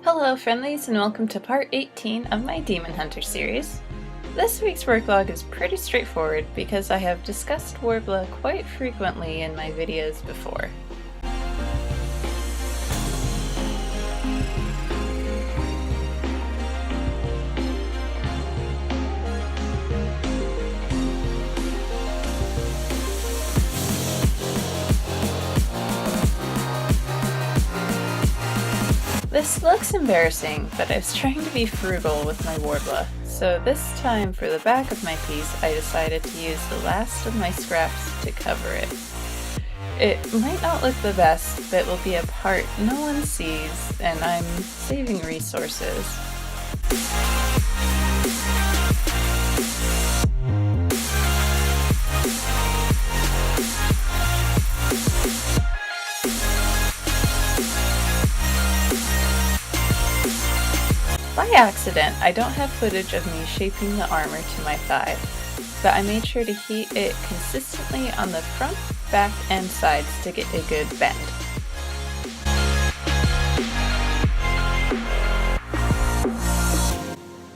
Hello friendlies, and welcome to part 18 of my Demon Hunter series. This week's work log is pretty straightforward because I have discussed Worbla quite frequently in my videos before. This looks embarrassing, but I was trying to be frugal with my Worbla, so this time for the back of my piece I decided to use the last of my scraps to cover it. It might not look the best, but it will be a part no one sees, and I'm saving resources. By accident, I don't have footage of me shaping the armor to my thigh, but I made sure to heat it consistently on the front, back, and sides to get a good bend.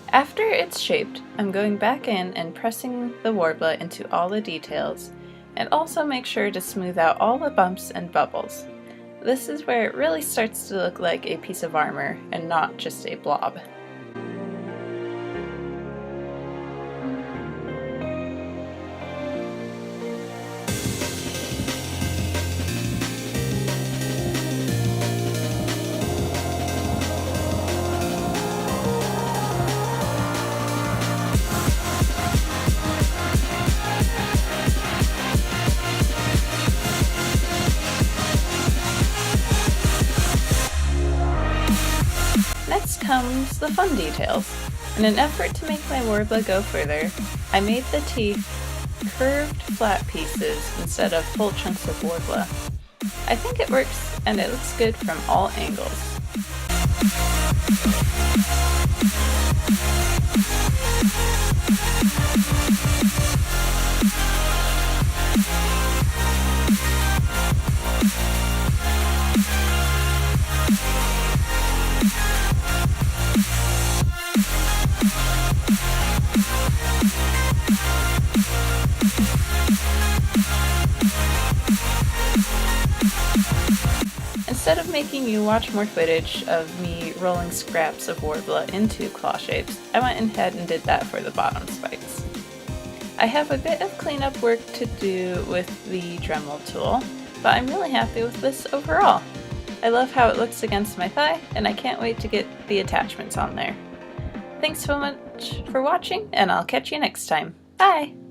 After it's shaped, I'm going back in and pressing the Worbla into all the details, and also make sure to smooth out all the bumps and bubbles. This is where it really starts to look like a piece of armor and not just a blob. Next comes the fun details. In an effort to make my Worbla go further, I made the teeth curved flat pieces instead of full chunks of Worbla. I think it works and it looks good from all angles. Instead of making you watch more footage of me rolling scraps of Worbla into claw shapes, I went ahead and did that for the bottom spikes. I have a bit of cleanup work to do with the Dremel tool, but I'm really happy with this overall. I love how it looks against my thigh, and I can't wait to get the attachments on there. Thanks so much for watching, and I'll catch you next time. Bye!